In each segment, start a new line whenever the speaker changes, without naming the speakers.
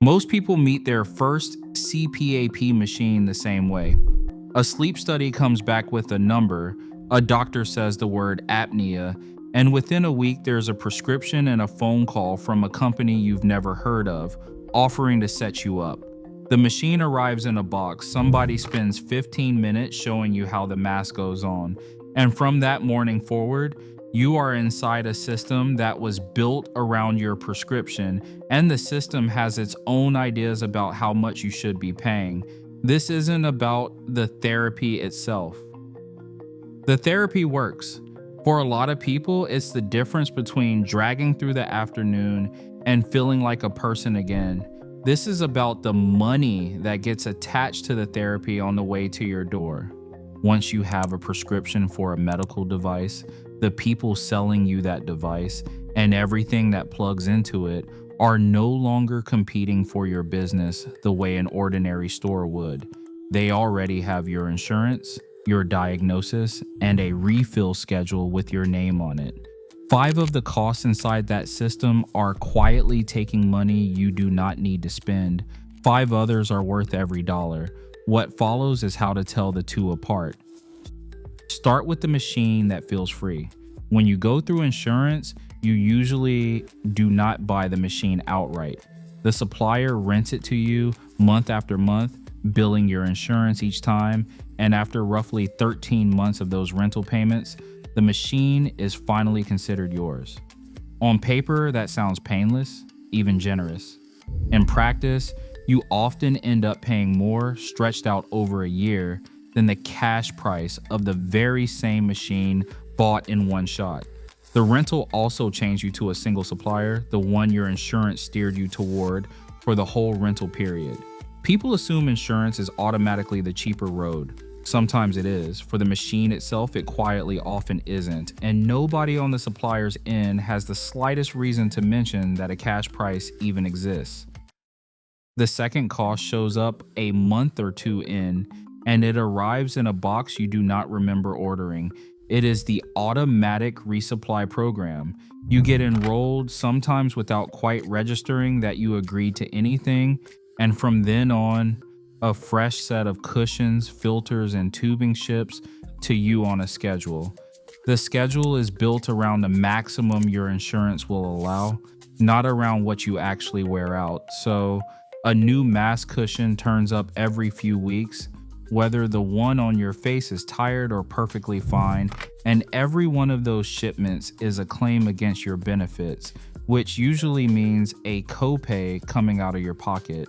Most people meet their first CPAP machine the same way. A sleep study comes back with a number, a doctor says the word apnea, and within a week there's a prescription and a phone call from a company you've never heard of, offering to set you up. The machine arrives in a box, somebody spends 15 minutes showing you how the mask goes on, and from that morning forward, you are inside a system that was built around your prescription, and the system has its own ideas about how much you should be paying. This isn't about the therapy itself. The therapy works. For a lot of people, it's the difference between dragging through the afternoon and feeling like a person again. This is about the money that gets attached to the therapy on the way to your door. Once you have a prescription for a medical device, the people selling you that device and everything that plugs into it are no longer competing for your business the way an ordinary store would. They already have your insurance, your diagnosis, and a refill schedule with your name on it. 5 of the costs inside that system are quietly taking money you do not need to spend. 5 others are worth every dollar. What follows is how to tell the two apart. Start with the machine that feels free. When you go through insurance, you usually do not buy the machine outright. The supplier rents it to you month after month, billing your insurance each time, and after roughly 13 months of those rental payments, the machine is finally considered yours. On paper, that sounds painless, even generous. In practice, you often end up paying more, stretched out over a year, than the cash price of the very same machine bought in one shot. The rental also changed you to a single supplier, the one your insurance steered you toward for the whole rental period. People assume insurance is automatically the cheaper road. Sometimes it is. For the machine itself, it quietly often isn't, and nobody on the supplier's end has the slightest reason to mention that a cash price even exists. The second cost shows up a month or two in, and it arrives in a box you do not remember ordering. It is the automatic resupply program. You get enrolled, sometimes without quite registering that you agreed to anything, and from then on, a fresh set of cushions, filters, and tubing ships to you on a schedule. The schedule is built around the maximum your insurance will allow, not around what you actually wear out. So a new mask cushion turns up every few weeks, whether the one on your face is tired or perfectly fine, and every one of those shipments is a claim against your benefits, which usually means a copay coming out of your pocket.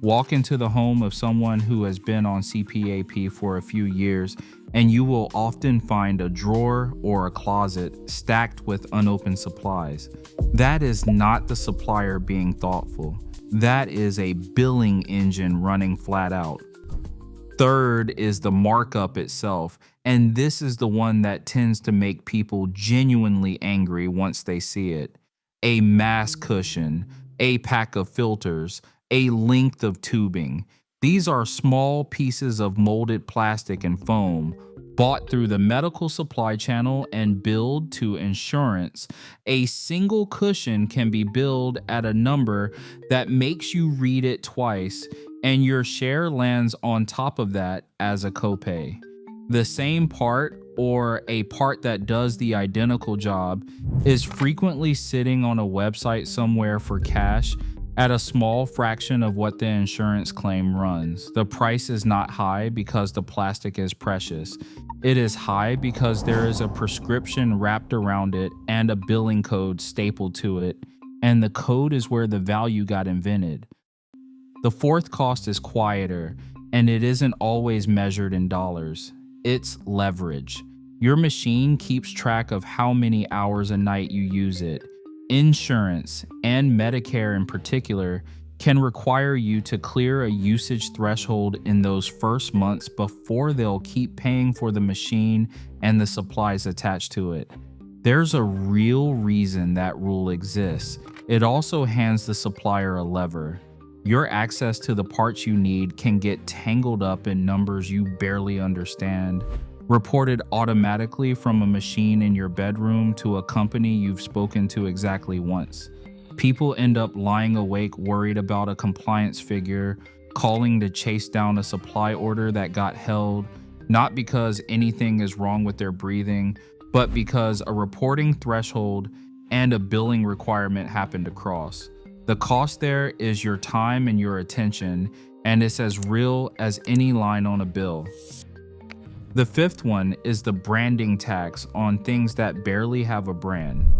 Walk into the home of someone who has been on CPAP for a few years, and you will often find a drawer or a closet stacked with unopened supplies. That is not the supplier being thoughtful. That is a billing engine running flat out. Third is the markup itself, and this is the one that tends to make people genuinely angry once they see it. A mask cushion, a pack of filters, a length of tubing. These are small pieces of molded plastic and foam bought through the medical supply channel and billed to insurance. A single cushion can be billed at a number that makes you read it twice, and your share lands on top of that as a copay. The same part, or a part that does the identical job, is frequently sitting on a website somewhere for cash at a small fraction of what the insurance claim runs. The price is not high because the plastic is precious. It is high because there is a prescription wrapped around it and a billing code stapled to it, and the code is where the value got invented. The fourth cost is quieter, and it isn't always measured in dollars. It's leverage. Your machine keeps track of how many hours a night you use it. Insurance, and Medicare in particular, can require you to clear a usage threshold in those first months before they'll keep paying for the machine and the supplies attached to it. There's a real reason that rule exists. It also hands the supplier a lever. Your access to the parts you need can get tangled up in numbers you barely understand, reported automatically from a machine in your bedroom to a company you've spoken to exactly once. People end up lying awake worried about a compliance figure, calling to chase down a supply order that got held, not because anything is wrong with their breathing, but because a reporting threshold and a billing requirement happened to cross. The cost there is your time and your attention, and it's as real as any line on a bill. The fifth one is the branding tax on things that barely have a brand.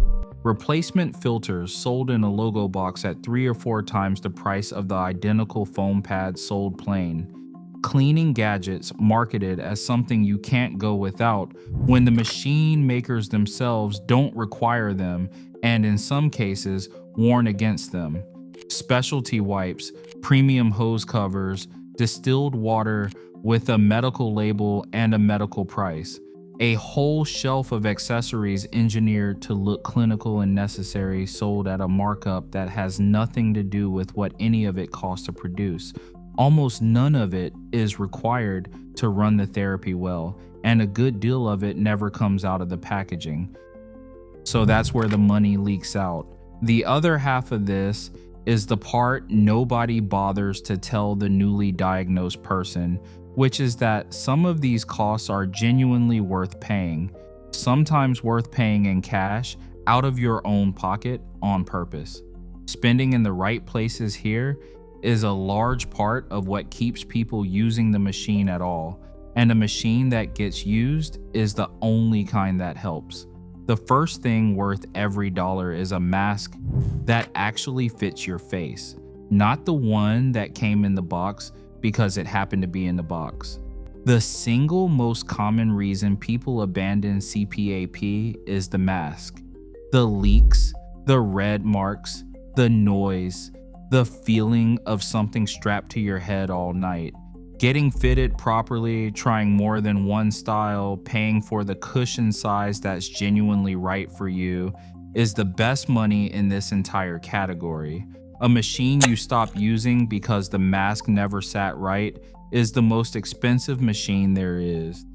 Replacement filters sold in a logo box at 3 or 4 times the price of the identical foam pads sold plain. Cleaning gadgets marketed as something you can't go without when the machine makers themselves don't require them and in some cases warn against them. Specialty wipes, premium hose covers, distilled water with a medical label and a medical price. A whole shelf of accessories engineered to look clinical and necessary sold at a markup that has nothing to do with what any of it costs to produce. Almost none of it is required to run the therapy well, and a good deal of it never comes out of the packaging. So that's where the money leaks out. The other half of this is the part nobody bothers to tell the newly diagnosed person, which is that some of these costs are genuinely worth paying, sometimes worth paying in cash out of your own pocket on purpose. Spending in the right places here is a large part of what keeps people using the machine at all, and a machine that gets used is the only kind that helps. The first thing worth every dollar is a mask that actually fits your face, not the one that came in the box because it happened to be in the box. The single most common reason people abandon CPAP is the mask. The leaks, the red marks, the noise, the feeling of something strapped to your head all night. Getting fitted properly, trying more than one style, paying for the cushion size that's genuinely right for you is the best money in this entire category. A machine you stop using because the mask never sat right is the most expensive machine there is.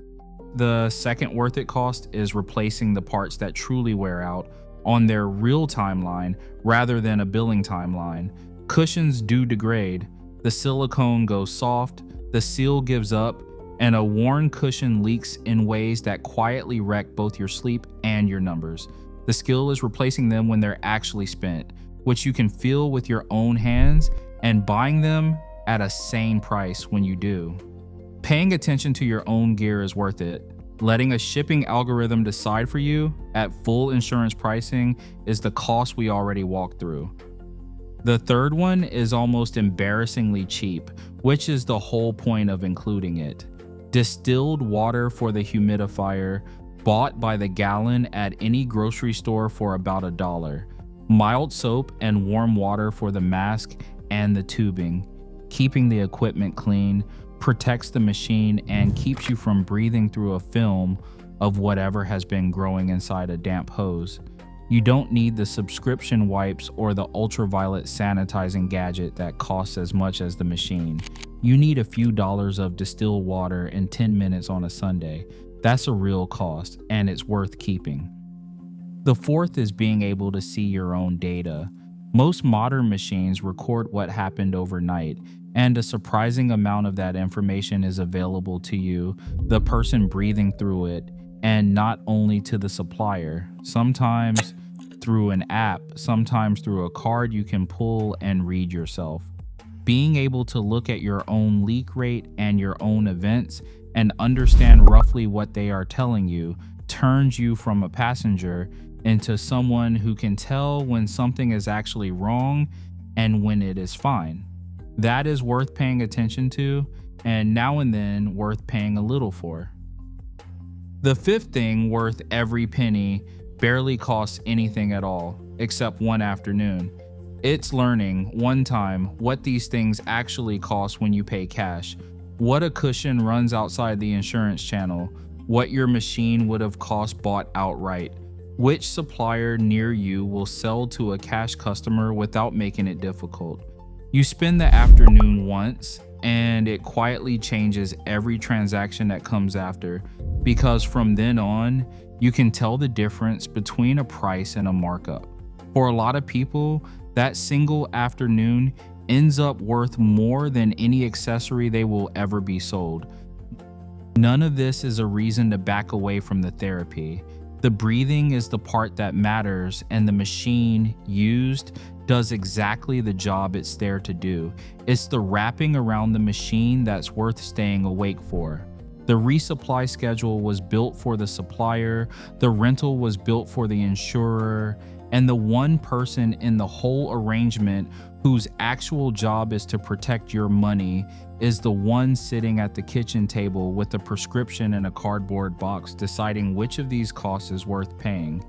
The second worth it cost is replacing the parts that truly wear out on their real timeline rather than a billing timeline. Cushions do degrade, the silicone goes soft, the seal gives up, and a worn cushion leaks in ways that quietly wreck both your sleep and your numbers. The skill is replacing them when they're actually spent, which you can feel with your own hands, and buying them at a sane price when you do. Paying attention to your own gear is worth it. Letting a shipping algorithm decide for you at full insurance pricing is the cost we already walked through. The third one is almost embarrassingly cheap, which is the whole point of including it. Distilled water for the humidifier, bought by the gallon at any grocery store for about $1. Mild soap and warm water for the mask and the tubing. Keeping the equipment clean protects the machine and keeps you from breathing through a film of whatever has been growing inside a damp hose. You don't need the subscription wipes or the ultraviolet sanitizing gadget that costs as much as the machine. You need a few dollars of distilled water in 10 minutes on a Sunday. That's a real cost, and it's worth keeping. The fourth is being able to see your own data. Most modern machines record what happened overnight, and a surprising amount of that information is available to you, the person breathing through it, and not only to the supplier. Sometimes through an app, sometimes through a card you can pull and read yourself. Being able to look at your own leak rate and your own events and understand roughly what they are telling you turns you from a passenger into someone who can tell when something is actually wrong and when it is fine. That is worth paying attention to, and now and then worth paying a little for. The fifth thing worth every penny barely costs anything at all, except one afternoon. It's learning, one time, what these things actually cost when you pay cash, what a cushion runs outside the insurance channel, what your machine would have cost bought outright, which supplier near you will sell to a cash customer without making it difficult. You spend the afternoon once, and it quietly changes every transaction that comes after, because from then on, you can tell the difference between a price and a markup. For a lot of people, that single afternoon ends up worth more than any accessory they will ever be sold. None of this is a reason to back away from the therapy. The breathing is the part that matters, and the machine used does exactly the job it's there to do. It's the wrapping around the machine that's worth staying awake for. The resupply schedule was built for the supplier, the rental was built for the insurer, and the one person in the whole arrangement whose actual job is to protect your money is the one sitting at the kitchen table with a prescription in a cardboard box deciding which of these costs is worth paying.